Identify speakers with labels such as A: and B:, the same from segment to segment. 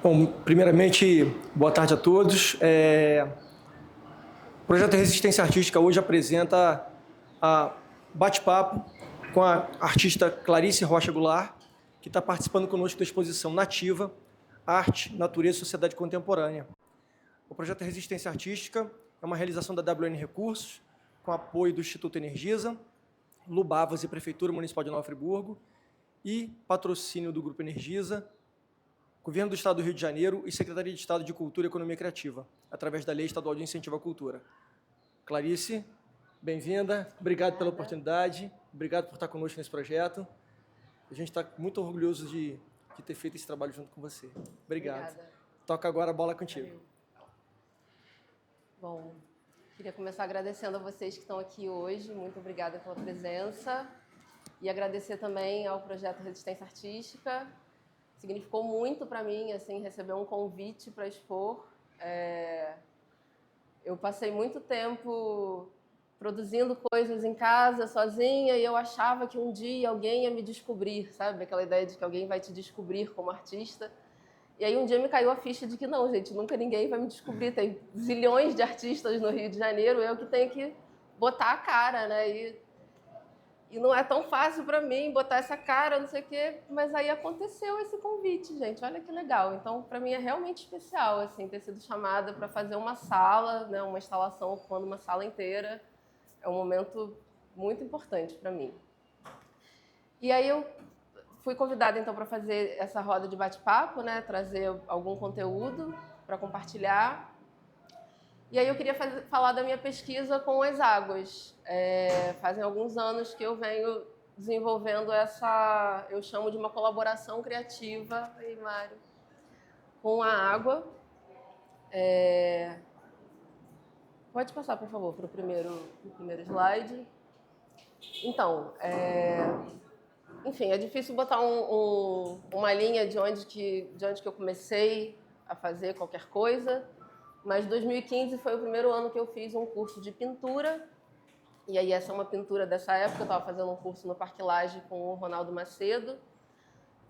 A: Bom, primeiramente, boa tarde a todos. O Projeto Resistência Artística hoje apresenta a bate-papo com a artista Clarice Rocha Goulart, que está participando conosco da exposição Nativa, Arte, Natureza e Sociedade Contemporânea. O Projeto Resistência Artística é uma realização da WN Recursos, com apoio do Instituto Energisa, Lubavas e Prefeitura Municipal de Nova Friburgo, e patrocínio do Grupo Energisa, Governo do Estado do Rio de Janeiro e Secretaria de Estado de Cultura e Economia Criativa, através da Lei Estadual de Incentivo à Cultura. Clarice, bem-vinda, obrigado pela oportunidade, obrigado por estar conosco nesse projeto. A gente está muito orgulhoso de ter feito esse trabalho junto com você. Obrigado.
B: Obrigada.
A: Toca agora a bola contigo.
B: Bom, queria começar agradecendo a vocês que estão aqui hoje. Muito obrigada pela presença. E agradecer também ao Projeto Resistência Artística. Significou muito para mim, assim, receber um convite para expor. Eu passei muito tempo produzindo coisas em casa, sozinha, e eu achava que um dia alguém ia me descobrir, sabe? Aquela ideia de que alguém vai te descobrir como artista. E aí um dia me caiu a ficha de que não, gente, nunca ninguém vai me descobrir. Tem zilhões de artistas no Rio de Janeiro, eu que tenho que botar a cara, né? E não é tão fácil para mim botar essa cara, não sei o quê, mas aí aconteceu esse convite, gente, olha que legal. Então, para mim é realmente especial, assim, ter sido chamada para fazer uma sala, né, uma instalação ocupando uma sala inteira. É um momento muito importante para mim. E aí eu fui convidada, então, para fazer essa roda de bate-papo, né, trazer algum conteúdo para compartilhar. E aí eu queria falar da minha pesquisa com as águas. Fazem alguns anos que eu venho desenvolvendo essa, eu chamo de uma colaboração criativa, aí, Mário, com a água. Pode passar, por favor, para o primeiro slide. Então, enfim, é difícil botar uma linha de onde que eu comecei a fazer qualquer coisa. Mas 2015 foi o primeiro ano que eu fiz um curso de pintura. E aí essa é uma pintura dessa época. Eu estava fazendo um curso no Parque Lage com o Ronaldo Macedo.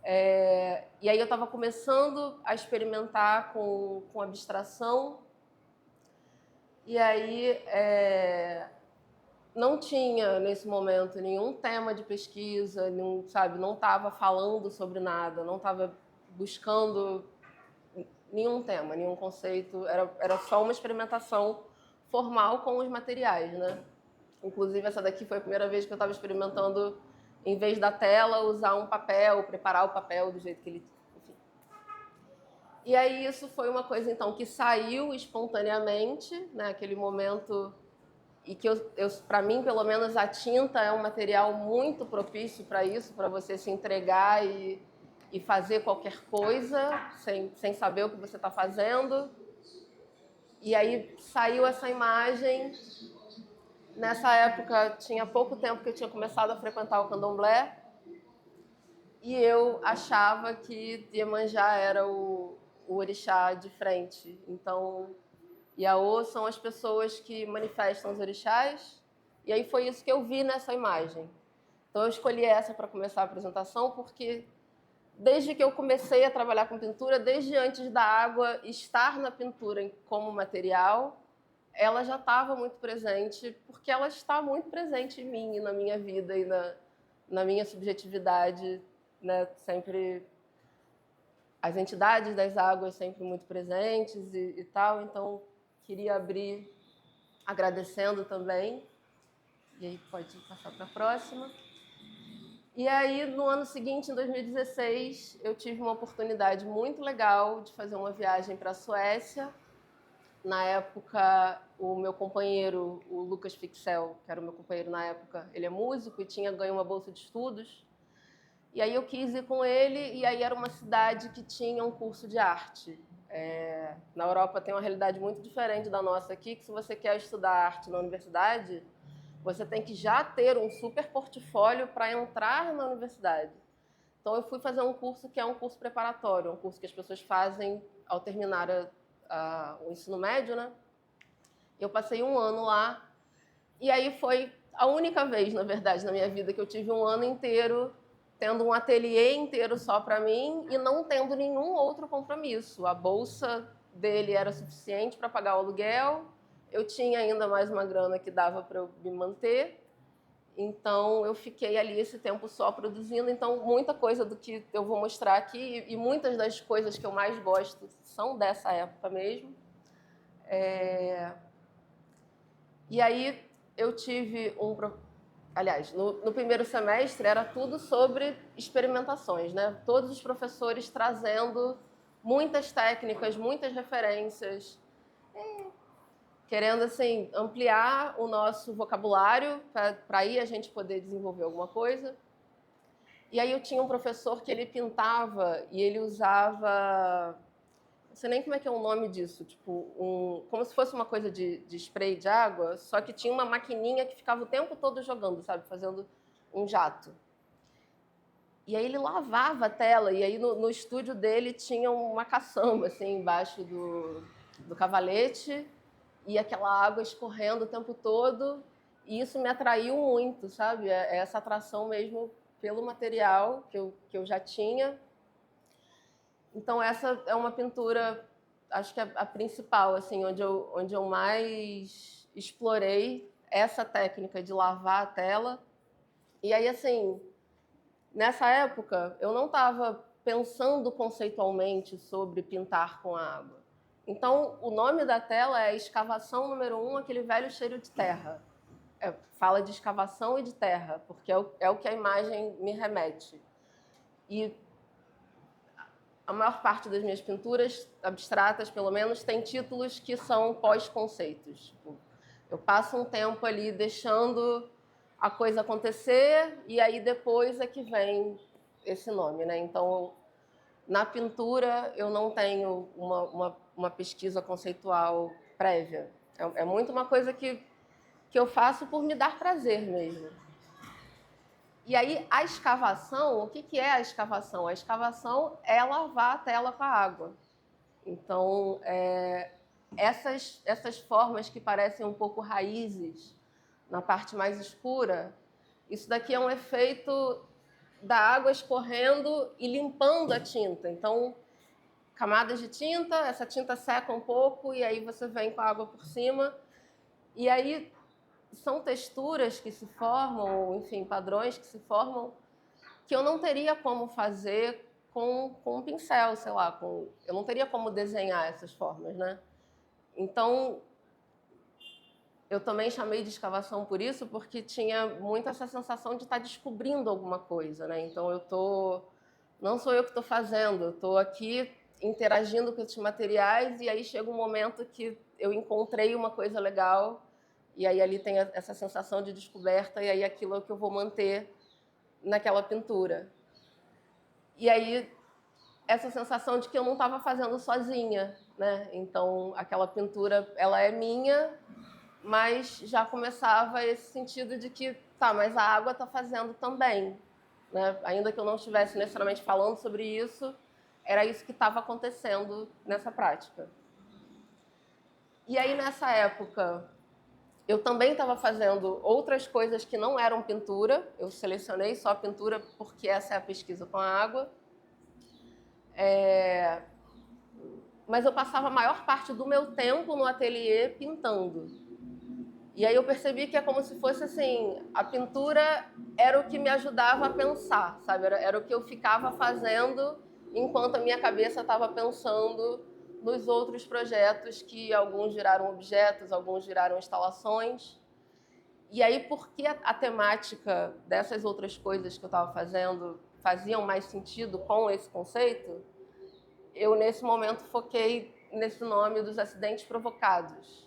B: E aí eu estava começando a experimentar com abstração. E aí não tinha, nesse momento, nenhum tema de pesquisa, não estava falando sobre nada, não estava buscando nenhum tema, nenhum conceito, era só uma experimentação formal com os materiais, né? Inclusive, essa daqui foi a primeira vez que eu estava experimentando, em vez da tela, usar um papel, preparar o papel do jeito que ele... Enfim. E aí isso foi uma coisa, então, que saiu espontaneamente, né? Aquele momento, e que para mim, pelo menos, a tinta é um material muito propício para isso, para você se entregar e fazer qualquer coisa sem saber o que você está fazendo. E aí saiu essa imagem. Nessa época, tinha pouco tempo que eu tinha começado a frequentar o candomblé e eu achava que Iemanjá era o orixá de frente. Então, Iaô são as pessoas que manifestam os orixás, e aí foi isso que eu vi nessa imagem. Então, eu escolhi essa para começar a apresentação porque desde que eu comecei a trabalhar com pintura, desde antes da água estar na pintura como material, ela já estava muito presente, porque ela está muito presente em mim e na minha vida e na minha subjetividade, né? Sempre as entidades das águas sempre muito presentes e tal. Então, queria abrir agradecendo também. E aí pode passar para a próxima. E aí, no ano seguinte, em 2016, eu tive uma oportunidade muito legal de fazer uma viagem para a Suécia. Na época, o meu companheiro, o Lucas Fixel, que era o meu companheiro na época, ele é músico e tinha ganho uma bolsa de estudos. E aí eu quis ir com ele, e aí era uma cidade que tinha um curso de arte. Na Europa tem uma realidade muito diferente da nossa aqui, que se você quer estudar arte na universidade, você tem que já ter um super portfólio para entrar na universidade. Então, eu fui fazer um curso que é um curso preparatório, um curso que as pessoas fazem ao terminar o ensino médio, né? Eu passei um ano lá, e aí foi a única vez, na verdade, na minha vida que eu tive um ano inteiro tendo um ateliê inteiro só para mim e não tendo nenhum outro compromisso. A bolsa dele era suficiente para pagar o aluguel, eu tinha ainda mais uma grana que dava para eu me manter, então eu fiquei ali esse tempo só produzindo. Então muita coisa do que eu vou mostrar aqui e muitas das coisas que eu mais gosto são dessa época mesmo. E aí eu tive aliás, no primeiro semestre era tudo sobre experimentações, né? Todos os professores trazendo muitas técnicas, muitas referências, querendo assim ampliar o nosso vocabulário para aí a gente poder desenvolver alguma coisa. E aí eu tinha um professor que ele pintava e ele usava, não sei nem como é que é o nome disso, tipo como se fosse uma coisa de spray de água, só que tinha uma maquininha que ficava o tempo todo jogando, sabe, fazendo um jato. E aí ele lavava a tela, e aí no estúdio dele tinha uma caçamba, assim, embaixo do cavalete, e aquela água escorrendo o tempo todo, e isso me atraiu muito, sabe? É essa atração mesmo pelo material que eu já tinha. Então essa é uma pintura, acho que é a principal, assim, onde eu mais explorei essa técnica de lavar a tela. E aí, assim, nessa época, eu não estava pensando conceitualmente sobre pintar com a água. Então, o nome da tela é Escavação número 1, aquele velho cheiro de terra. Fala de escavação e de terra, porque é o que a imagem me remete. E a maior parte das minhas pinturas, abstratas pelo menos, tem títulos que são pós-conceitos. Eu passo um tempo ali deixando a coisa acontecer e aí depois é que vem esse nome, né? Então, na pintura, eu não tenho uma pesquisa conceitual prévia. É muito uma coisa que eu faço por me dar prazer mesmo. E aí, a escavação, o que é a escavação? A escavação é lavar a tela com a água. Então, essas formas que parecem um pouco raízes na parte mais escura, isso daqui é um efeito da água escorrendo e limpando a tinta. Então, camadas de tinta, essa tinta seca um pouco e aí você vem com a água por cima. E aí são texturas que se formam, enfim, padrões que se formam, que eu não teria como fazer com um pincel, sei lá, eu não teria como desenhar essas formas, né? Então, eu também chamei de escavação por isso, porque tinha muito essa sensação de estar descobrindo alguma coisa, né? Então, não sou eu que estou fazendo, eu estou aqui interagindo com esses materiais e aí chega um momento que eu encontrei uma coisa legal e aí ali tem essa sensação de descoberta e aí aquilo é o que eu vou manter naquela pintura. E aí essa sensação de que eu não estava fazendo sozinha, né? Então aquela pintura, ela é minha, mas já começava esse sentido de que, tá, mas a água está fazendo também, né? Ainda que eu não estivesse necessariamente falando sobre isso, era isso que estava acontecendo nessa prática. E aí nessa época eu também estava fazendo outras coisas que não eram pintura. Eu selecionei só pintura porque essa é a pesquisa com a água. Mas eu passava a maior parte do meu tempo no ateliê pintando. E aí eu percebi que é como se fosse assim, a pintura era o que me ajudava a pensar, sabe? Era o que eu ficava fazendo enquanto a minha cabeça estava pensando nos outros projetos, que alguns viraram objetos, alguns viraram instalações. E aí, porque a temática dessas outras coisas que eu estava fazendo faziam mais sentido com esse conceito, eu, nesse momento, foquei nesse nome dos acidentes provocados.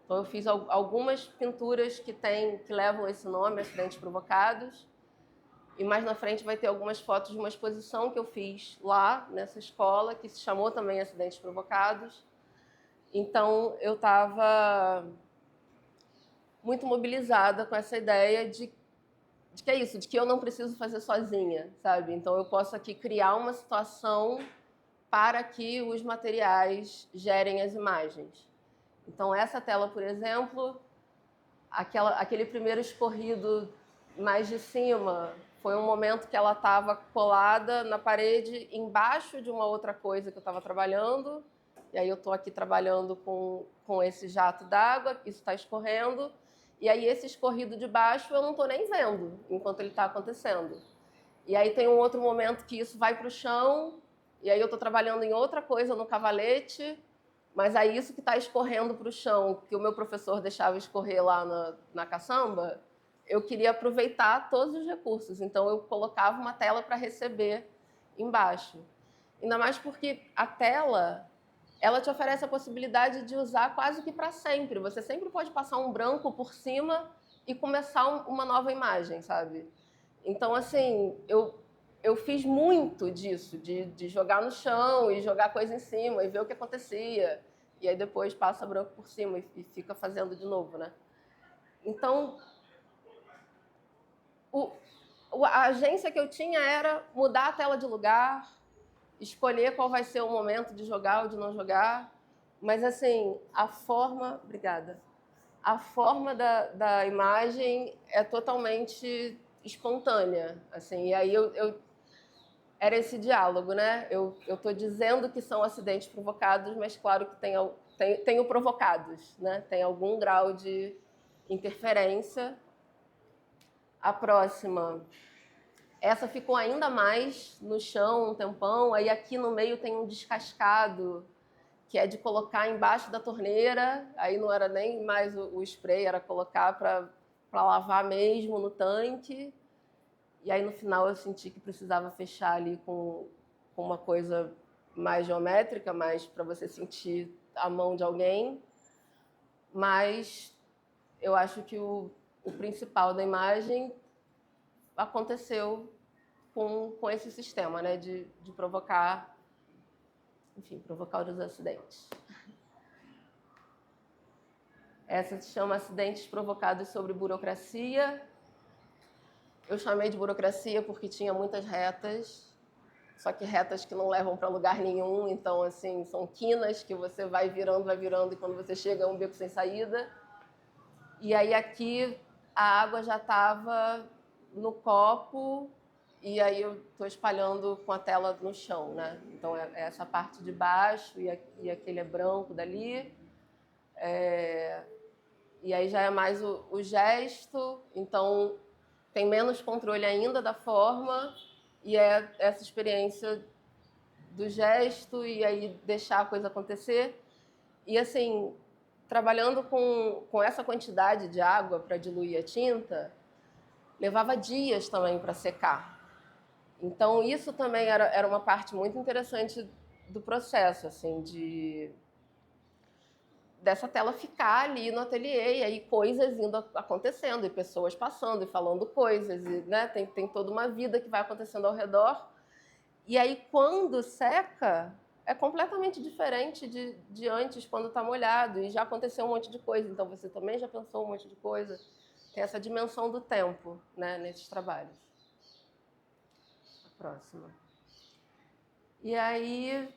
B: Então, eu fiz algumas pinturas que levam esse nome, acidentes provocados, e mais na frente vai ter algumas fotos de uma exposição que eu fiz lá, nessa escola, que se chamou também Acidentes Provocados. Então, eu estava muito mobilizada com essa ideia de que é isso, de que eu não preciso fazer sozinha, sabe? Então, eu posso aqui criar uma situação para que os materiais gerem as imagens. Então, essa tela, por exemplo, aquele primeiro escorrido mais de cima foi um momento que ela estava colada na parede, embaixo de uma outra coisa que eu estava trabalhando. E aí eu estou aqui trabalhando com esse jato d'água, isso está escorrendo. E aí esse escorrido de baixo eu não estou nem vendo enquanto ele está acontecendo. E aí tem um outro momento que isso vai para o chão, e aí eu estou trabalhando em outra coisa no cavalete, mas aí isso que está escorrendo para o chão, que o meu professor deixava escorrer lá na caçamba, eu queria aproveitar todos os recursos. Então eu colocava uma tela para receber embaixo. Ainda mais porque a tela, ela te oferece a possibilidade de usar quase que para sempre. Você sempre pode passar um branco por cima e começar uma nova imagem, sabe? Então, assim, eu fiz muito disso, de jogar no chão e jogar coisa em cima e ver o que acontecia. E aí depois passa branco por cima e fica fazendo de novo, né? Então, a agência que eu tinha era mudar a tela de lugar, escolher qual vai ser o momento de jogar ou de não jogar. Mas, assim, a forma... Obrigada. A forma da imagem é totalmente espontânea, assim, e aí era esse diálogo, né? Eu estou dizendo que são acidentes provocados, mas claro que tenho provocados, né? Tem algum grau de interferência. A próxima, essa ficou ainda mais no chão um tempão, aí aqui no meio tem um descascado, que é de colocar embaixo da torneira, aí não era nem mais o spray, era colocar para lavar mesmo no tanque. E aí no final eu senti que precisava fechar ali com uma coisa mais geométrica, mais para você sentir a mão de alguém. Mas eu acho que o principal da imagem aconteceu com esse sistema, né, de provocar, enfim, provocar os acidentes. Essa se chama Acidentes Provocados sobre Burocracia. Eu chamei de burocracia porque tinha muitas retas, só que retas que não levam para lugar nenhum. Então, assim, são quinas que você vai virando, e quando você chega é um beco sem saída. E aí aqui a água já estava no copo e aí eu estou espalhando com a tela no chão, né? Então, é essa parte de baixo e aquele é branco dali. E aí já é mais o gesto, então tem menos controle ainda da forma, e é essa experiência do gesto e aí deixar a coisa acontecer. E assim, trabalhando com essa quantidade de água para diluir a tinta, levava dias também para secar. Então isso também era uma parte muito interessante do processo, assim, dessa tela ficar ali no ateliê, e aí coisas indo acontecendo, e pessoas passando e falando coisas, e, né, tem toda uma vida que vai acontecendo ao redor. E aí, quando seca, é completamente diferente de antes, quando está molhado, e já aconteceu um monte de coisa, então você também já pensou um monte de coisa. Tem essa dimensão do tempo, né, nesses trabalhos. A próxima. E aí,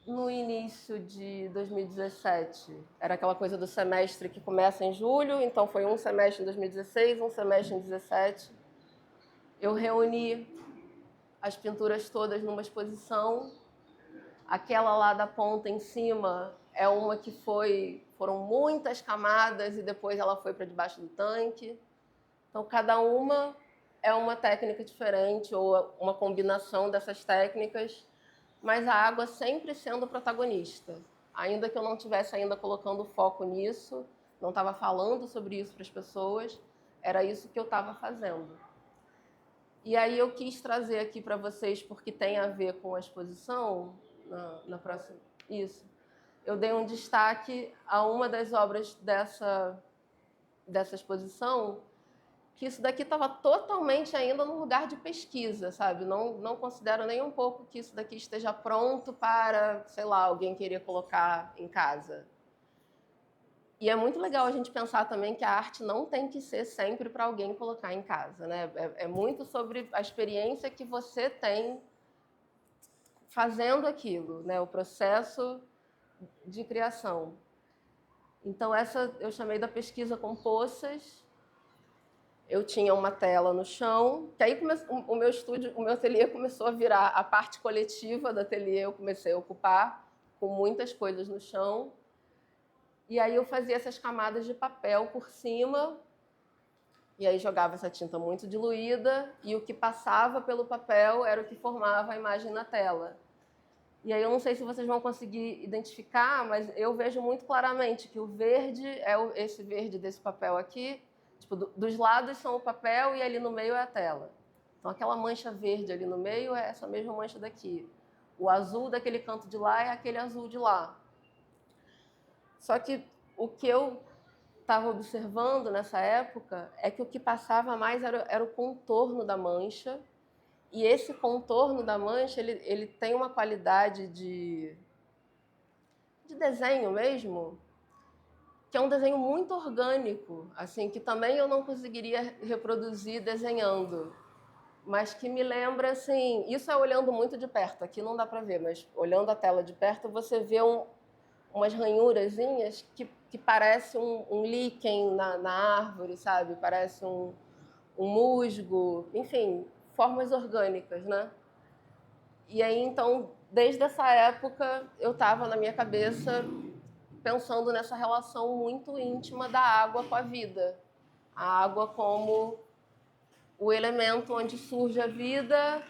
B: no início de 2017, era aquela coisa do semestre que começa em julho, então foi um semestre em 2016, um semestre em 2017. Eu reuni as pinturas todas numa exposição. Aquela lá da ponta em cima é uma que foram muitas camadas e depois ela foi para debaixo do tanque. Então, cada uma é uma técnica diferente ou uma combinação dessas técnicas, mas a água sempre sendo protagonista. Ainda que eu não estivesse ainda colocando foco nisso, não estava falando sobre isso para as pessoas, era isso que eu estava fazendo. E aí eu quis trazer aqui para vocês, porque tem a ver com a exposição, na próxima, isso. Eu dei um destaque a uma das obras dessa exposição, que isso daqui estava totalmente ainda no lugar de pesquisa, sabe? Não considero nem um pouco que isso daqui esteja pronto para, sei lá, alguém querer colocar em casa. E é muito legal a gente pensar também que a arte não tem que ser sempre para alguém colocar em casa, né? É muito sobre a experiência que você tem fazendo aquilo, né? O processo de criação. Então, essa eu chamei da pesquisa com poças. eu tinha uma tela no chão, que aí o meu estúdio, o meu ateliê começou a virar a parte coletiva do ateliê, eu comecei a ocupar com muitas coisas no chão. E aí eu fazia essas camadas de papel por cima, e aí jogava essa tinta muito diluída, e o que passava pelo papel era o que formava a imagem na tela. E aí eu não sei se vocês vão conseguir identificar, mas eu vejo muito claramente que o verde é esse verde desse papel aqui. Tipo, dos lados são o papel e ali no meio é a tela. Então aquela mancha verde ali no meio é essa mesma mancha daqui. O azul daquele canto de lá é aquele azul de lá. Só que o que eu estava observando nessa época é que o que passava mais era o contorno da mancha. E esse contorno da mancha, ele tem uma qualidade de desenho mesmo, que é um desenho muito orgânico, assim, que também eu não conseguiria reproduzir desenhando, mas que me lembra, assim, isso é olhando muito de perto, aqui não dá para ver, mas olhando a tela de perto você vê umas ranhurazinhas que parece um líquen na árvore, sabe? Parece um musgo, enfim, formas orgânicas, né? E aí, então, desde essa época, eu estava na minha cabeça pensando nessa relação muito íntima da água com a vida. A água como o elemento onde surge a vida,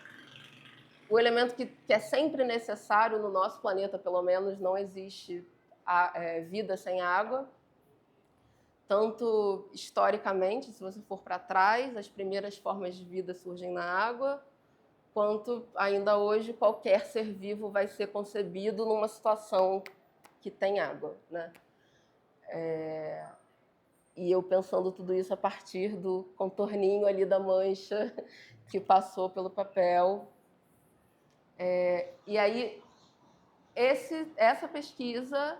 B: o elemento que é sempre necessário no nosso planeta, pelo menos, não existe vida sem água. Tanto historicamente, se você for para trás, as primeiras formas de vida surgem na água, quanto ainda hoje qualquer ser vivo vai ser concebido numa situação que tem água, né? E eu pensando tudo isso a partir do contorninho ali da mancha que passou pelo papel. E aí essa pesquisa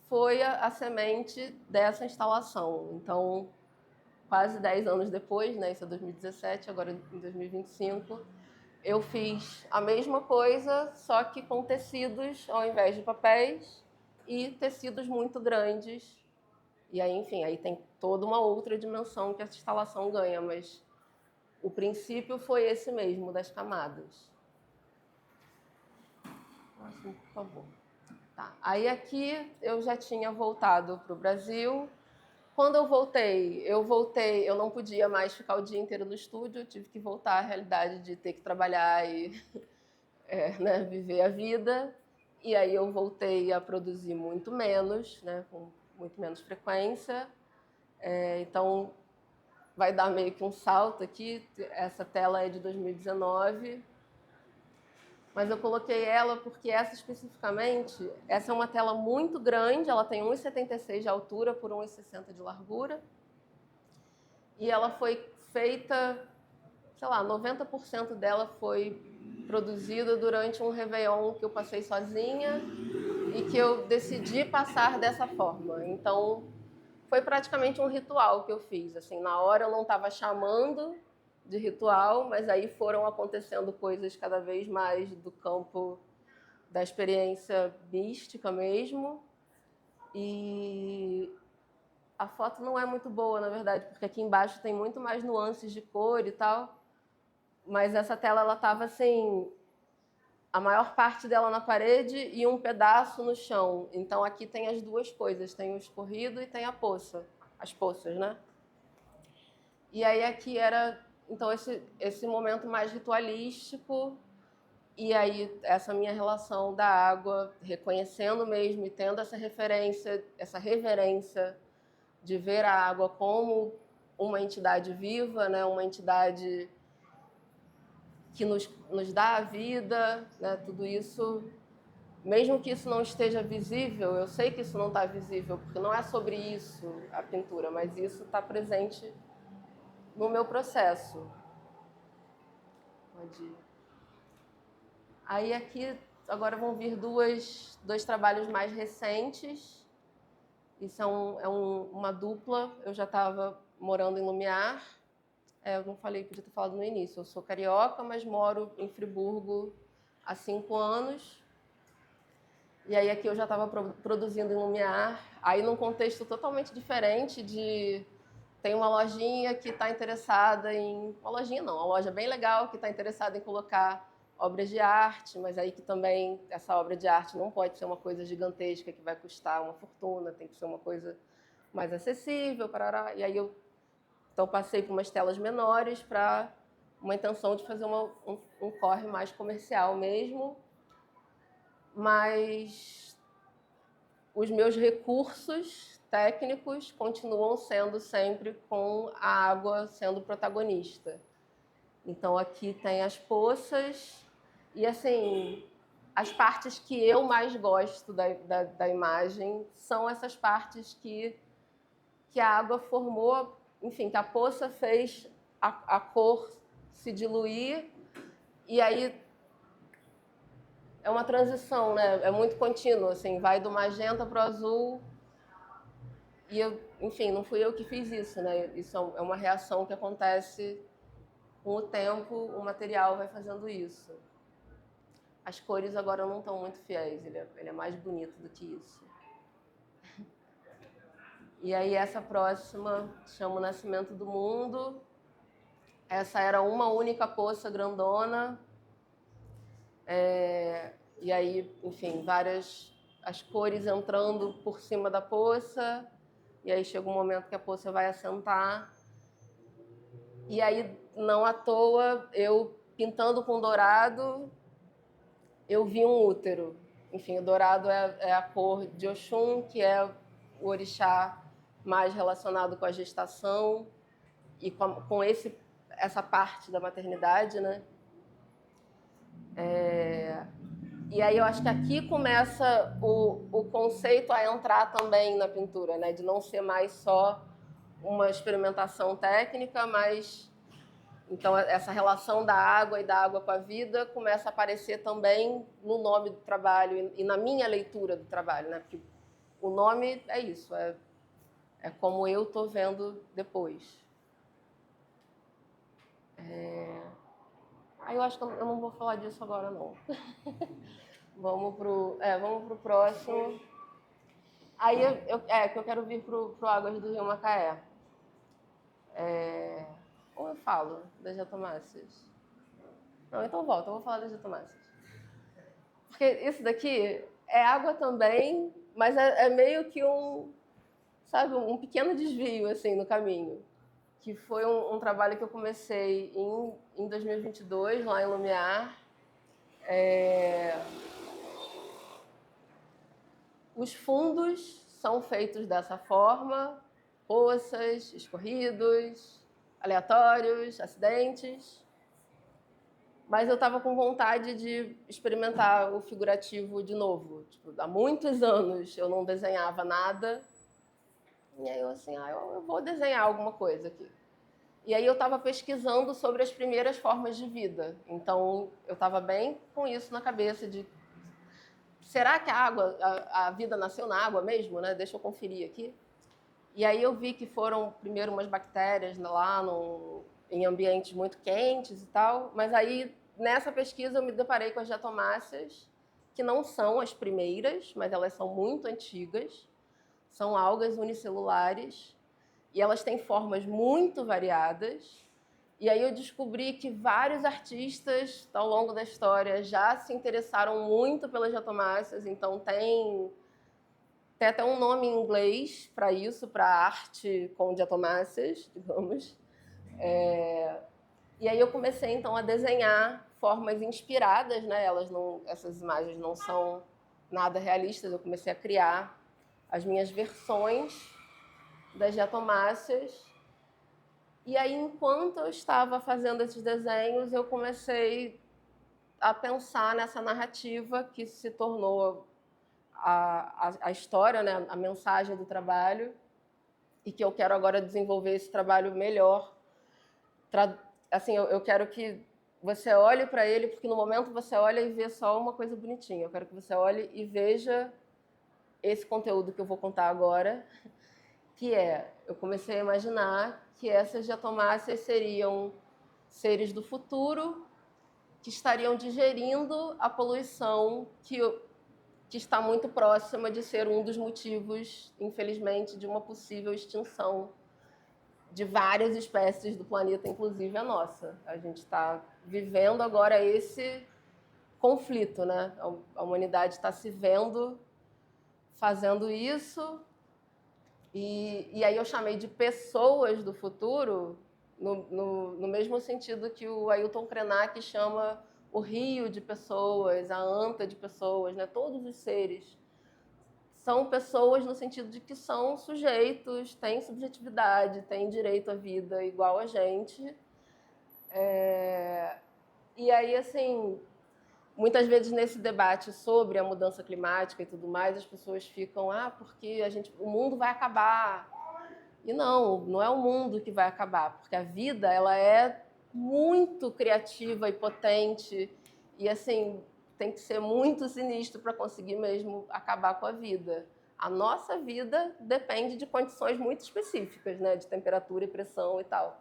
B: foi a semente dessa instalação. Então, quase 10 anos depois, né, isso é 2017, agora em 2025, eu fiz a mesma coisa, só que com tecidos ao invés de papéis e tecidos muito grandes. E aí, enfim, aí tem toda uma outra dimensão que essa instalação ganha, mas o princípio foi esse mesmo, das camadas. Assim, por favor. Tá. Aí aqui eu já tinha voltado para o Brasil. Quando eu voltei, eu não podia mais ficar o dia inteiro no estúdio, eu tive que voltar à realidade de ter que trabalhar e né, viver a vida. E aí eu voltei a produzir muito menos, né, com muito menos frequência. Então, vai dar meio que um salto aqui. Essa tela é de 2019. Mas eu coloquei ela porque essa especificamente, essa é uma tela muito grande, ela tem 1,76 de altura por 1,60 de largura. E ela foi feita, sei lá, 90% dela foi produzida durante um Réveillon que eu passei sozinha e que eu decidi passar dessa forma. Então, foi praticamente um ritual que eu fiz. Assim, na hora eu não estava chamando de ritual, mas aí foram acontecendo coisas cada vez mais do campo da experiência mística mesmo. E a foto não é muito boa, na verdade, porque aqui embaixo tem muito mais nuances de cor e tal. Mas essa tela, ela estava assim, a maior parte dela na parede e um pedaço no chão. Então aqui tem as duas coisas, tem o escorrido e tem a poça, as poças, né? E aí aqui era, então, esse momento mais ritualístico, e aí essa minha relação da água, reconhecendo mesmo e tendo essa referência, essa reverência de ver a água como uma entidade viva, né? Uma entidade que nos dá a vida, né? Tudo isso, mesmo que isso não esteja visível, eu sei que isso não está visível, porque não é sobre isso a pintura, mas isso está presente no meu processo. Pode ir. Aí aqui agora vão vir dois trabalhos mais recentes. Isso é uma dupla. Eu já estava morando em Lumiar. Eu não falei, podia ter falado no início. Eu sou carioca, mas moro em Friburgo há 5 anos. E aí aqui eu já estava produzindo em Lumiar. Aí num contexto totalmente diferente de tem uma lojinha que está interessada em... Uma lojinha não, uma loja bem legal que está interessada em colocar obras de arte, mas aí que também essa obra de arte não pode ser uma coisa gigantesca que vai custar uma fortuna, tem que ser uma coisa mais acessível, parará. E aí eu então passei por umas telas menores para uma intenção de fazer um corre mais comercial mesmo, mas os meus recursos técnicos continuam sendo sempre com a água sendo protagonista. Então aqui tem as poças e assim as partes que eu mais gosto da imagem são essas partes que a água formou, enfim, que a poça fez a cor se diluir e aí é uma transição, né? É muito contínuo, assim, vai do magenta para o azul e eu, enfim, não fui eu que fiz isso, né? Isso é uma reação que acontece com o tempo, o material vai fazendo isso. As cores agora não estão muito fiéis, ele é mais bonito do que isso. E aí essa próxima chama O Nascimento do Mundo. Essa era uma única poça grandona. E aí, enfim, as cores entrando por cima da poça. E aí chega um momento que a poça vai assentar. E aí, não à toa, eu pintando com dourado, eu vi um útero. Enfim, o dourado é a cor de Oxum, que é o orixá mais relacionado com a gestação e com essa parte da maternidade, né? E aí eu acho que aqui começa o conceito a entrar também na pintura, né? De não ser mais só uma experimentação técnica, mas então essa relação da água e da água com a vida começa a aparecer também no nome do trabalho e na minha leitura do trabalho, né? Porque o nome é isso, é como eu estou vendo depois. Aí eu acho que eu não vou falar disso agora, não. Vamos pro próximo. Aí que eu quero vir pro Águas do Rio Macaé. Ou eu falo das Jatomáceas? Não, então volta, eu vou falar das Jatomáceas. Porque isso daqui é água também, mas é meio que um pequeno desvio assim no caminho. Que foi um trabalho que eu comecei em 2022, lá em Lumiar. Os fundos são feitos dessa forma, poças, escorridos, aleatórios, acidentes. Mas eu estava com vontade de experimentar o figurativo de novo. Tipo, há muitos anos eu não desenhava nada. E aí eu assim, eu vou desenhar alguma coisa aqui. E aí eu estava pesquisando sobre as primeiras formas de vida. Então eu estava bem com isso na cabeça de será que a vida nasceu na água mesmo, né? Deixa eu conferir aqui. E aí eu vi que foram primeiro umas bactérias lá em ambientes muito quentes e tal, mas aí nessa pesquisa eu me deparei com as diatomáceas, que não são as primeiras, mas elas são muito antigas, são algas unicelulares e elas têm formas muito variadas. E aí eu descobri que vários artistas ao longo da história já se interessaram muito pelas diatomáceas, então tem até um nome em inglês para isso, para arte com diatomáceas, digamos. E aí eu comecei então a desenhar formas inspiradas, né? Essas imagens não são nada realistas. Eu comecei a criar as minhas versões das diatomáceas. E aí, enquanto eu estava fazendo esses desenhos, eu comecei a pensar nessa narrativa que se tornou a história, né? A mensagem do trabalho, e que eu quero agora desenvolver esse trabalho melhor. Assim, eu quero que você olhe para ele, porque no momento você olha e vê só uma coisa bonitinha. Eu quero que você olhe e veja esse conteúdo que eu vou contar agora, que eu comecei a imaginar que essas diatomáceas seriam seres do futuro que estariam digerindo a poluição que está muito próxima de ser um dos motivos, infelizmente, de uma possível extinção de várias espécies do planeta, inclusive a nossa. A gente está vivendo agora esse conflito, né? A humanidade está se vendo fazendo isso, e aí eu chamei de pessoas do futuro no mesmo sentido que o Ailton Krenak chama o rio de pessoas, a anta de pessoas, né? Todos os seres são pessoas no sentido de que são sujeitos, têm subjetividade, têm direito à vida igual a gente. E aí, assim, muitas vezes nesse debate sobre a mudança climática e tudo mais, as pessoas ficam, porque o mundo vai acabar. E não é o mundo que vai acabar, porque a vida, ela é muito criativa e potente, e assim, tem que ser muito sinistro para conseguir mesmo acabar com a vida. A nossa vida depende de condições muito específicas, né, de temperatura e pressão e tal.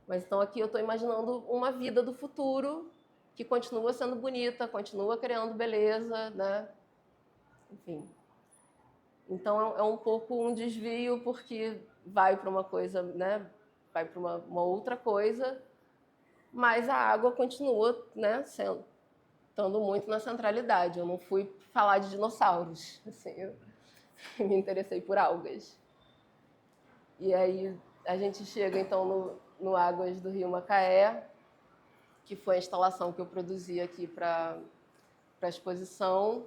B: Mas então aqui eu estou imaginando uma vida do futuro que continua sendo bonita, continua criando beleza, né? Enfim. Então é um pouco um desvio, porque vai para uma coisa, né? Vai para uma outra coisa, mas a água continua, né? Estando muito na centralidade. Eu não fui falar de dinossauros, assim, eu me interessei por algas. E aí a gente chega então no Águas do Rio Macaé, que foi a instalação que eu produzi aqui para a exposição.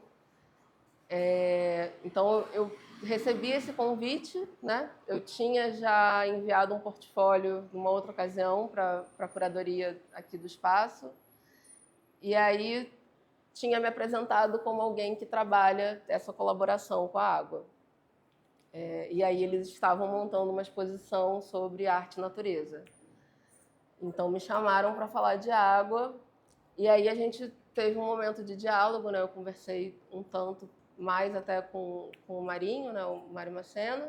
B: Então eu recebi esse convite, né? Eu tinha já enviado um portfólio numa outra ocasião para a curadoria aqui do espaço, e aí tinha me apresentado como alguém que trabalha essa colaboração com a água. E aí eles estavam montando uma exposição sobre arte e natureza. Então me chamaram para falar de água, e aí a gente teve um momento de diálogo, né? Eu conversei um tanto mais até com o Marinho, né? O Mário Macena.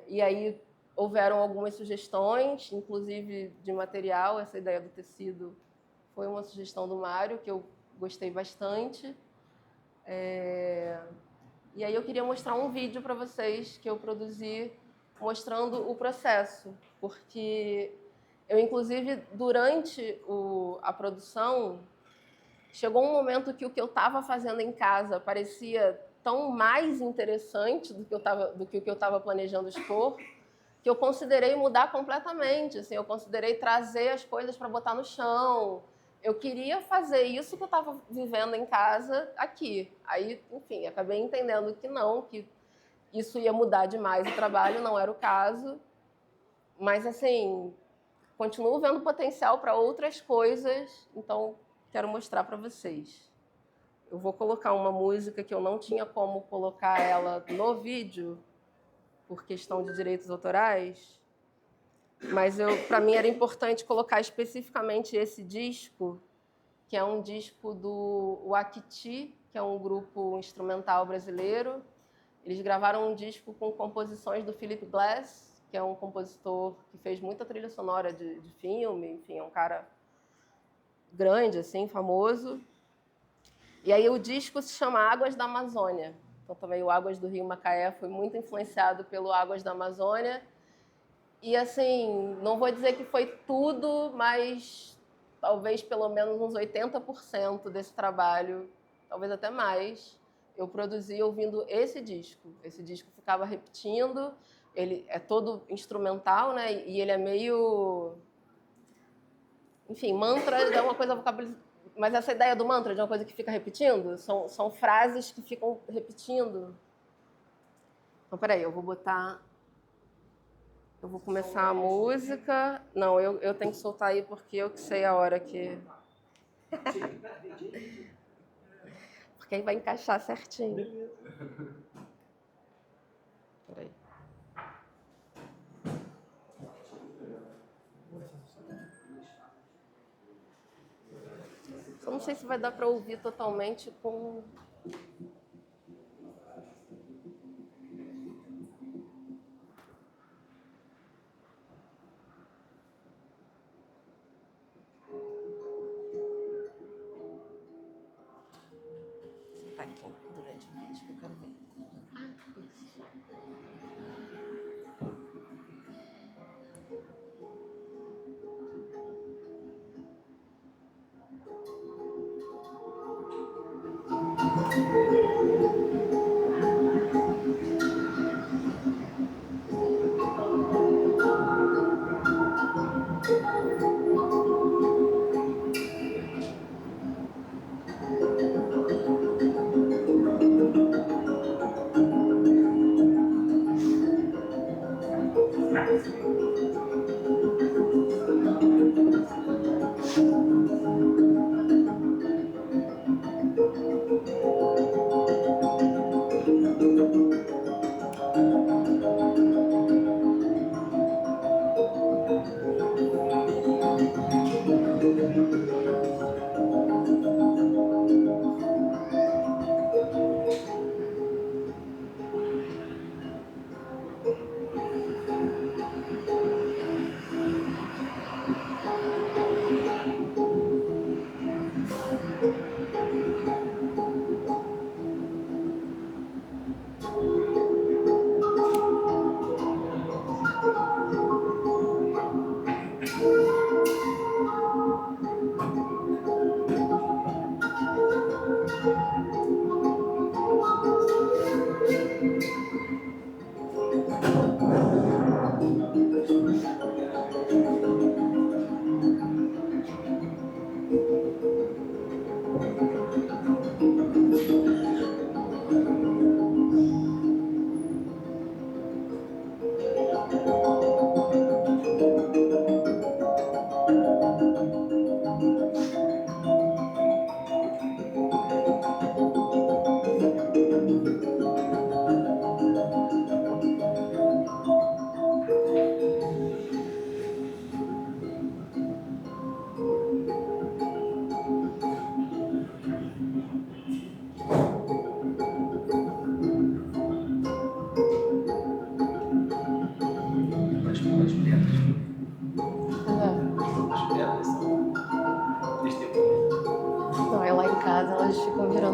B: E aí houveram algumas sugestões, inclusive de material. Essa ideia do tecido foi uma sugestão do Mário, que eu gostei bastante. E aí eu queria mostrar um vídeo para vocês que eu produzi mostrando o processo, porque eu, inclusive, durante a produção, chegou um momento que o que eu estava fazendo em casa parecia tão mais interessante do que o que eu estava planejando expor, que eu considerei mudar completamente. Assim, eu considerei trazer as coisas para botar no chão. Eu queria fazer isso que eu estava vivendo em casa aqui. Aí, enfim, acabei entendendo que não, que isso ia mudar demais o trabalho, não era o caso. Mas, assim, continuo vendo potencial para outras coisas, então quero mostrar para vocês. Eu vou colocar uma música que eu não tinha como colocar ela no vídeo, por questão de direitos autorais, mas para mim era importante colocar especificamente esse disco, que é um disco do Wakiti, que é um grupo instrumental brasileiro. Eles gravaram um disco com composições do Philip Glass, que é um compositor que fez muita trilha sonora de filme, enfim, é um cara grande, assim, famoso. E aí o disco se chama Águas da Amazônia. Então também o Águas do Rio Macaé foi muito influenciado pelo Águas da Amazônia. E assim, não vou dizer que foi tudo, mas talvez pelo menos uns 80% desse trabalho, talvez até mais, eu produzi ouvindo esse disco. Esse disco ficava repetindo, ele é todo instrumental, né? E ele é meio... Enfim, mantra é uma coisa vocabilizada. Mas essa ideia do mantra, de uma coisa que fica repetindo, são frases que ficam repetindo. Então, peraí, eu vou botar... Eu vou começar a música. Não, eu tenho que soltar aí porque eu que sei a hora que... Porque aí vai encaixar certinho. Peraí. Só não sei se vai dar para ouvir totalmente com... Tá aqui durante o vídeo que eu quero ver.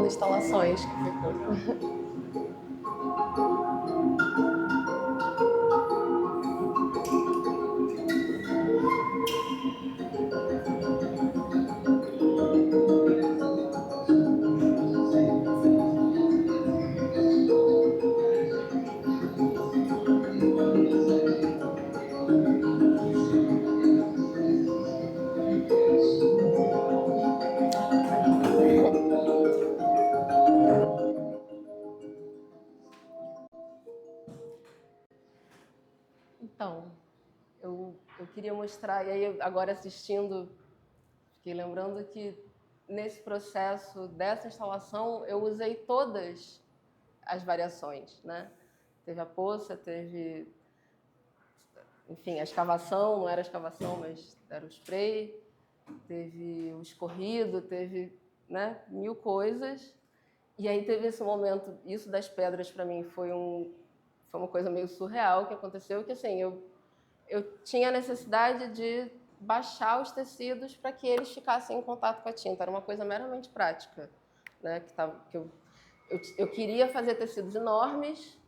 B: mostrando instalações que ficam. Então, eu queria mostrar, e aí agora assistindo, fiquei lembrando que nesse processo dessa instalação eu usei todas as variações, né? Teve a poça, teve, enfim, a escavação, não era escavação, mas era o spray, teve o escorrido, teve, né, mil coisas. E aí teve esse momento, isso das pedras para mim foi uma coisa meio surreal que aconteceu, que assim, eu tinha a necessidade de baixar os tecidos para que eles ficassem em contato com a tinta. Era uma coisa meramente prática, né? Eu queria fazer tecidos enormes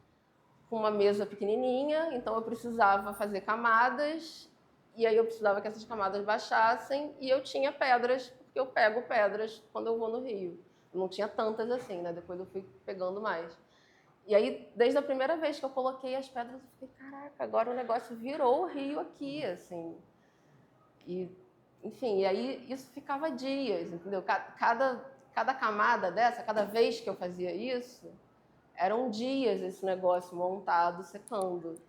B: com uma mesa pequenininha, então eu precisava fazer camadas, e aí eu precisava que essas camadas baixassem, e eu tinha pedras, porque eu pego pedras quando eu vou no Rio. Eu não tinha tantas assim, né? Depois eu fui pegando mais. E aí, desde a primeira vez que eu coloquei as pedras, eu fiquei, caraca, agora o negócio virou o rio aqui, assim. E, enfim, e aí isso ficava dias, entendeu? Cada camada dessa, cada vez que eu fazia isso, eram dias esse negócio montado, secando.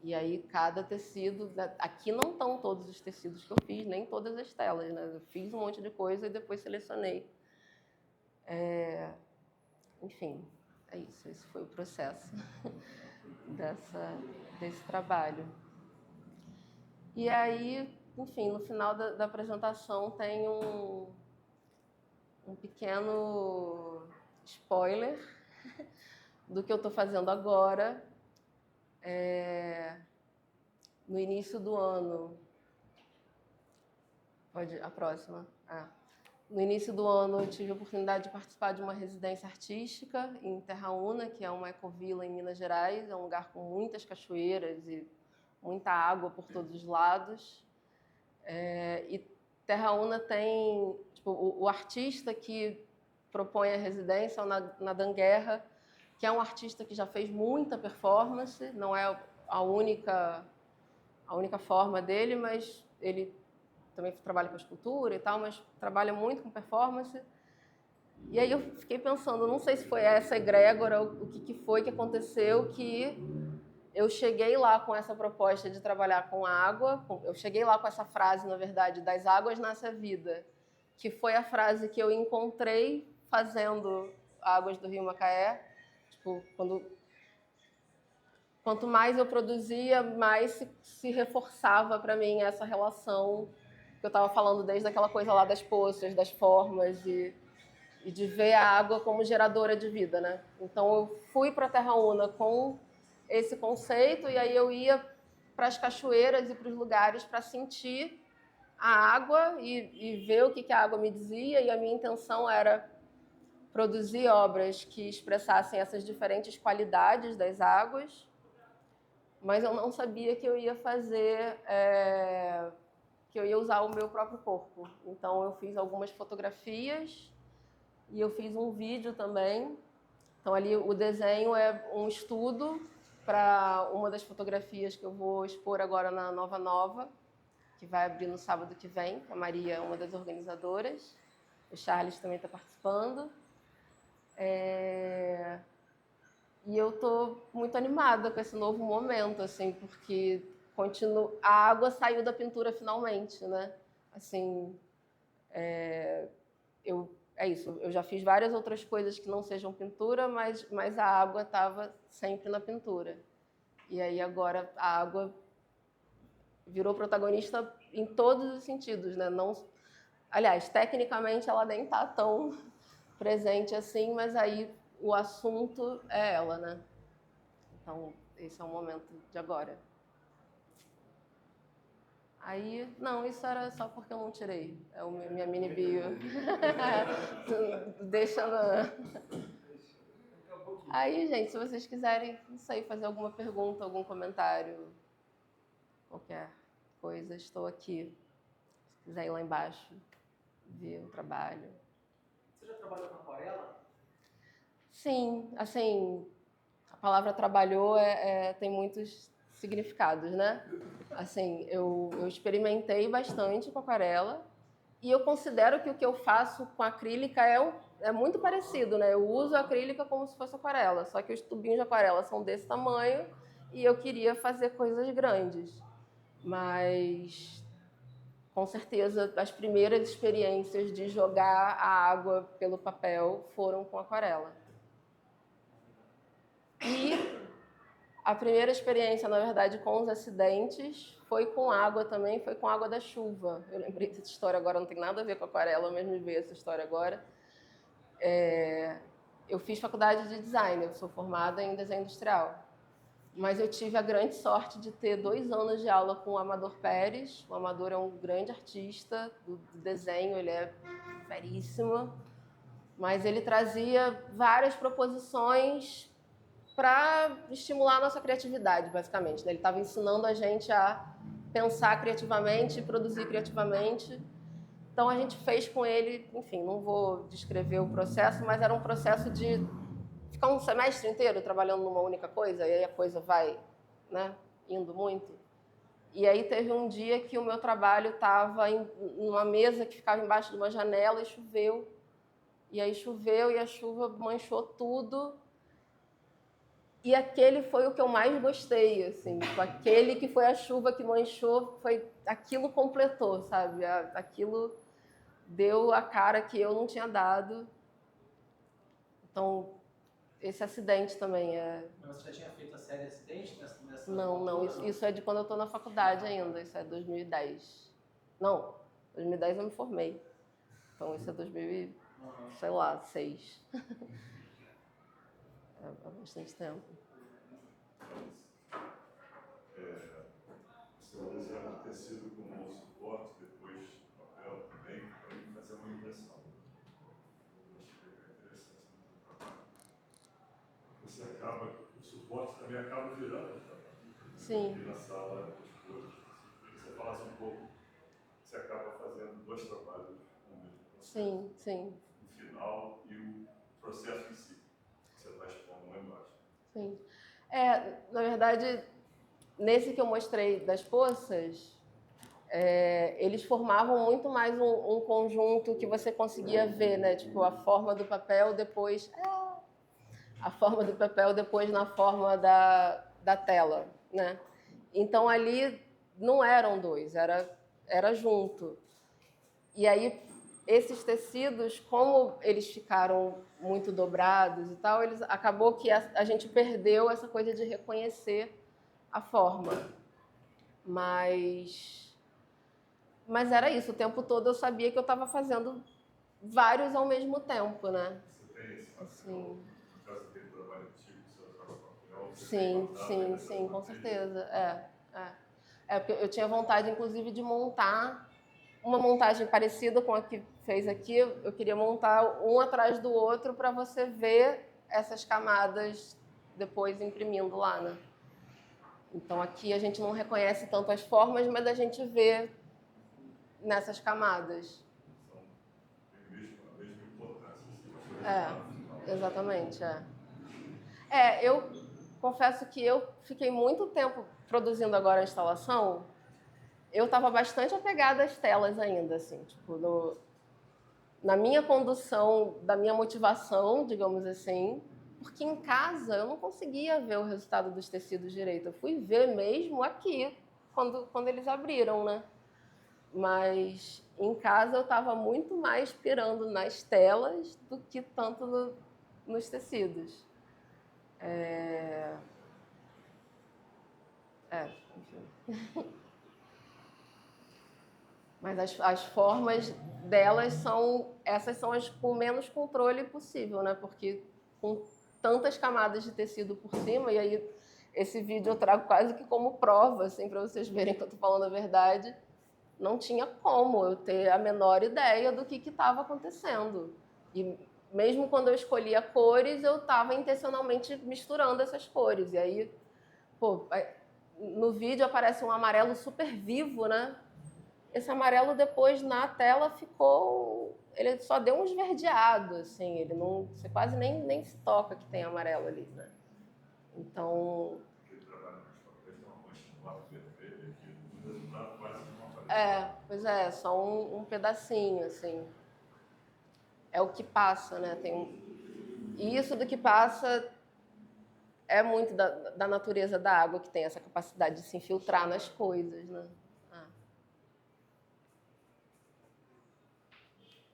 B: E aí cada tecido, aqui não estão todos os tecidos que eu fiz, nem todas as telas, né? Eu fiz um monte de coisa e depois selecionei. Enfim, é isso, esse foi o processo desse trabalho. E aí, enfim, no final da apresentação tem um pequeno spoiler do que eu estou fazendo agora. No início do ano, pode a próxima. No início do ano, eu tive a oportunidade de participar de uma residência artística em Terra Una, que é uma ecovila em Minas Gerais. É um lugar com muitas cachoeiras e muita água por todos os lados. E Terra Una tem... Tipo, o artista que propõe a residência é o Nadan Guerra, que é um artista que já fez muita performance, não é a única forma dele, mas ele também trabalha com escultura e tal, mas trabalha muito com performance. E aí eu fiquei pensando, não sei se foi essa egrégora, o que foi que aconteceu, que eu cheguei lá com essa proposta de trabalhar com água, eu cheguei lá com essa frase, na verdade, das águas nasce a vida, que foi a frase que eu encontrei fazendo Águas do Rio Macaé. Tipo, quanto mais eu produzia, mais se reforçava para mim essa relação que eu estava falando desde aquela coisa lá das poças, das formas e de ver a água como geradora de vida, né? Então eu fui para a Terra Una com esse conceito e aí eu ia para as cachoeiras e para os lugares para sentir a água e ver o que a água me dizia, e a minha intenção era produzir obras que expressassem essas diferentes qualidades das águas, mas eu não sabia que eu ia fazer... que eu ia usar o meu próprio corpo. Então eu fiz algumas fotografias e eu fiz um vídeo também. Então ali o desenho é um estudo para uma das fotografias que eu vou expor agora na Nova Nova, que vai abrir no sábado que vem. A Maria é uma das organizadoras. O Charles também está participando. E eu estou muito animada com esse novo momento, assim, porque a água saiu da pintura finalmente, né? Assim, é isso. Eu já fiz várias outras coisas que não sejam pintura, mas a água estava sempre na pintura. E aí agora a água virou protagonista em todos os sentidos, né? Não, aliás, tecnicamente ela nem está tão presente assim, mas aí o assunto é ela, né? Então esse é o momento de agora. Aí, não, isso era só porque eu não tirei. É minha mini bio. Deixando. Aí, gente, se vocês quiserem, não sei, fazer alguma pergunta, algum comentário, qualquer coisa, estou aqui. Se quiser ir lá embaixo, ver o trabalho.
A: Você já trabalhou com aquarela?
B: Sim, assim, a palavra trabalhou tem muitos significados, né? Assim, eu experimentei bastante com aquarela e eu considero que o que eu faço com acrílica é muito parecido, né? Eu uso a acrílica como se fosse aquarela, só que os tubinhos de aquarela são desse tamanho e eu queria fazer coisas grandes. Mas, com certeza, as primeiras experiências de jogar a água pelo papel foram com aquarela. E a primeira experiência, na verdade, com os acidentes foi com água também, foi com água da chuva. Eu lembrei dessa história agora, não tem nada a ver com aquarela, mas me veio essa história agora. Eu fiz faculdade de design, eu sou formada em desenho industrial. Mas eu tive a grande sorte de ter 2 anos de aula com o Amador Pérez. O Amador é um grande artista do desenho, ele é feríssimo. Mas ele trazia várias proposições para estimular a nossa criatividade, basicamente. Ele estava ensinando a gente a pensar criativamente, produzir criativamente. Então a gente fez com ele, enfim, não vou descrever o processo, mas era um processo de ficar um semestre inteiro trabalhando numa única coisa, e aí a coisa vai, né, indo muito. E aí teve um dia que o meu trabalho estava em uma mesa que ficava embaixo de uma janela e choveu. E aí choveu e a chuva manchou tudo. E aquele foi o que eu mais gostei, assim. Aquele que foi a chuva que manchou, aquilo completou, sabe? Aquilo deu a cara que eu não tinha dado. Então, esse acidente também é...
A: Mas você já tinha feito a série Acidente nessa
B: Não, isso é de quando eu estou na faculdade ainda, isso é 2010. Não, 2010 eu me formei. Então, isso é 2000, sei lá, 6. Há bastante tempo.
C: Seu desenho de tecido como suporte, depois papel também, para fazer uma impressão. Interessante. Você acaba, o suporte também acaba virando o trabalho.
B: Sim.
C: E na sala, depois, você falasse um pouco, você acaba fazendo 2 trabalhos no mesmo processo.
B: Sim, sim.
C: O final e o processo em si. Você está expondo lá embaixo.
B: Sim. Na verdade, nesse que eu mostrei das poças, eles formavam muito mais um conjunto que você conseguia ver, né? Tipo, a forma do papel depois... a forma do papel depois na forma da tela, né? Então, ali não eram 2, era junto. E aí, esses tecidos, como eles ficaram muito dobrados e tal, acabou que a gente perdeu essa coisa de reconhecer a forma. Mas era isso, o tempo todo eu sabia que eu estava fazendo vários ao mesmo tempo, né?
C: Você tem esse papel,
B: assim,
C: no caso daquele trabalho antigo, você usava papel?
B: Sim, com certeza. Porque eu tinha vontade, inclusive, de montar uma montagem parecida com a que fez aqui. Eu queria montar um atrás do outro para você ver essas camadas depois imprimindo lá, né? Então, aqui a gente não reconhece tanto as formas, mas a gente vê nessas camadas.
C: São a mesma importância.
B: Exatamente. Eu confesso que eu fiquei muito tempo produzindo agora a instalação. Eu estava bastante apegada às telas ainda, assim, tipo, na minha condução, da minha motivação, digamos assim, porque em casa eu não conseguia ver o resultado dos tecidos direito. Eu fui ver mesmo aqui, quando eles abriram, né? Mas em casa eu estava muito mais pirando nas telas do que tanto nos tecidos. Enfim. Mas as formas delas essas são as com menos controle possível, né? Porque com tantas camadas de tecido por cima, e aí esse vídeo eu trago quase que como prova, assim, para vocês verem que eu estou falando a verdade. não tinha como eu ter a menor ideia do que estava acontecendo. E mesmo quando eu escolhia cores, eu estava intencionalmente misturando essas cores. E aí, pô, no vídeo aparece um amarelo super vivo, né? Esse amarelo depois na tela ficou... Ele só deu um esverdeado, assim. Ele não... Você quase nem se toca que tem amarelo ali, né? Então...
C: Aquele trabalho que os papéis tem uma mancha no lado vermelho aqui, o resultado quase não aparece.
B: Pois é, só um pedacinho, assim. É o que passa, né? E isso do que passa é muito da natureza da água, que tem essa capacidade de se infiltrar nas coisas, né?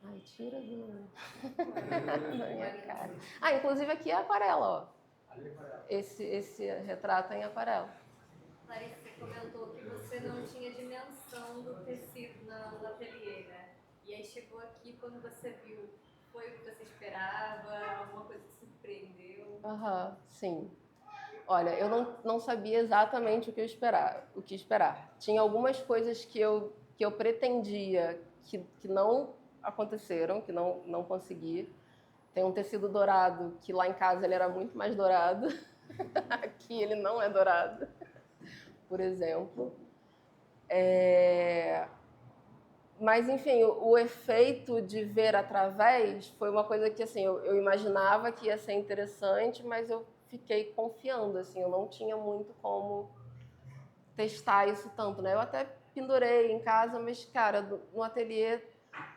B: Ai, tira da minha cara. Inclusive aqui é aquarela, ó. Esse retrato é em aquarela.
D: Larissa, você comentou que você não tinha dimensão do tecido no ateliê, né? E aí chegou aqui, quando você viu, foi o que você esperava? Alguma coisa que te surpreendeu?
B: Sim. Olha, eu não sabia exatamente o que esperar. Tinha algumas coisas que eu pretendia que não aconteceram, que não consegui. Tem um tecido dourado que lá em casa ele era muito mais dourado. Aqui ele não é dourado, por exemplo. Mas, enfim, o efeito de ver através foi uma coisa que, assim, eu imaginava que ia ser interessante, mas eu fiquei confiando, assim, eu não tinha muito como testar isso tanto, né? Eu até pendurei em casa, mas, cara, no ateliê,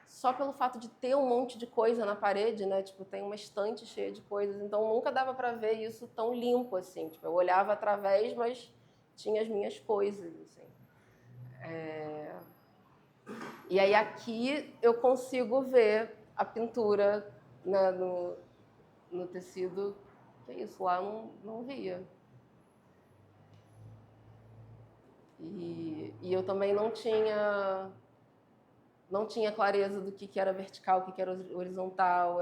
B: só pelo fato de ter um monte de coisa na parede, né? Tipo, tem uma estante cheia de coisas, então nunca dava para ver isso tão limpo, assim. Tipo, eu olhava através, mas tinha as minhas coisas, assim. E aí aqui eu consigo ver a pintura, né, no tecido, que é isso, lá eu não via. E eu também não tinha clareza do que era vertical, o que era horizontal.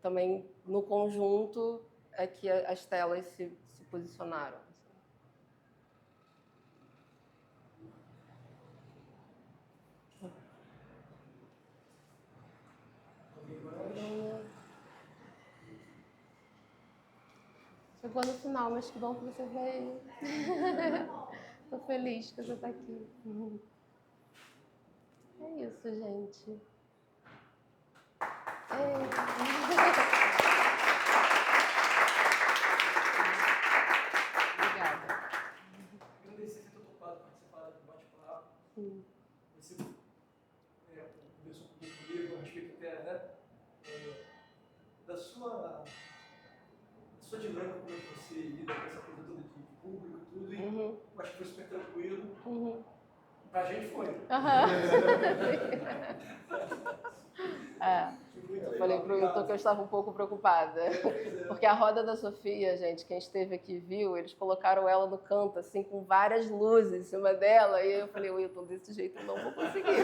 B: Também no conjunto é que as telas se posicionaram. Chegou no final, mas que bom que você veio. Tô feliz que você está aqui. É isso, gente. Obrigada.
A: Agradecer por ter topado participar do bate-papo. Você conversou comigo a respeito até, né, da sua dinâmica, como é que você lida com essa coisa toda de público e tudo, e eu acho que foi super tranquilo. Pra gente foi.
B: Eu falei pro Wilton que eu estava um pouco preocupada. Porque a roda da Sofia, gente, quem esteve aqui viu, eles colocaram ela no canto, assim, com várias luzes em cima dela. E eu falei, Wilton, desse jeito eu não vou conseguir.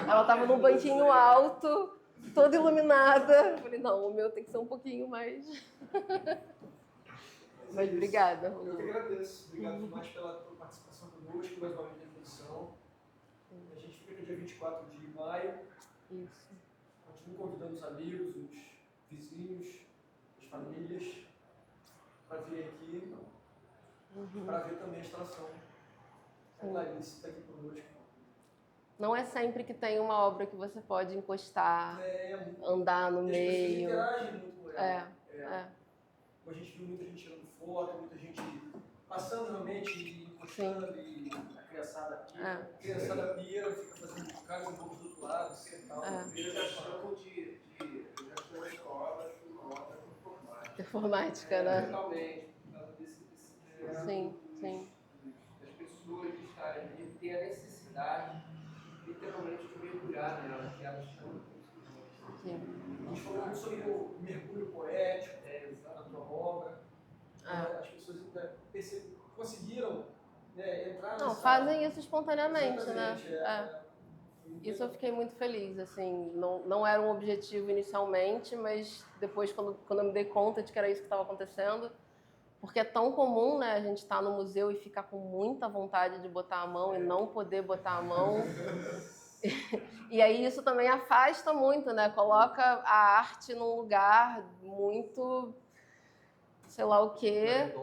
B: Ela estava num banquinho alto, toda iluminada. Eu falei, não, o meu tem que ser um pouquinho mais. Mas obrigada.
A: Eu que agradeço. Obrigado demais pela participação conosco, mais uma vez na exposição. A gente fica no dia 24 de maio.
B: Isso.
A: Continuo convidando os amigos, os vizinhos, as famílias para vir aqui, para ver também a instalação. A Clarice está aqui conosco.
B: Não é sempre que tem uma obra que você pode encostar, andar no meio.
A: As pessoas interagem muito com ela.
B: É.
A: A gente viu muita gente tirando foto, muita gente passando realmente e encostando, e a criançada aqui. A criançada pia, fica fazendo caras um pouco do outro lado, sentar.
E: Eu já chamo de eu já chamo a escola de uma obra
B: Performática, né?
E: totalmente, por causa desse
B: Sim.
E: das pessoas de estarem ali, ter a necessidade, literalmente, de mergulhar nela, que elas chamam.
A: A gente falou muito sobre o mergulho poético da tua obra. As pessoas conseguiram entrar nessa...
B: Não, fazem isso espontaneamente, né? Isso eu fiquei muito feliz, assim, não era um objetivo inicialmente, mas depois, quando eu me dei conta de que era isso que estava acontecendo, Porque é tão comum, né, a gente estar no museu e ficar com muita vontade de botar a mão e não poder botar a mão. E aí isso também afasta muito, né? Coloca a arte num lugar muito, sei lá o quê.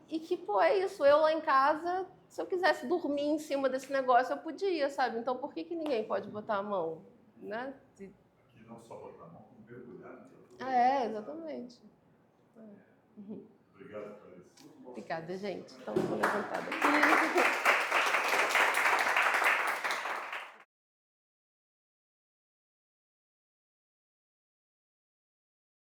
B: E que, pô, é isso. Eu lá em casa, se eu quisesse dormir em cima desse negócio, eu podia, sabe? Então por que ninguém pode botar a mão, né?
C: Aqui não só botar a mão, como mergulhar.
B: Exatamente.
C: Obrigado, Clarice.
B: Obrigada, gente. Então, vou levantar daqui.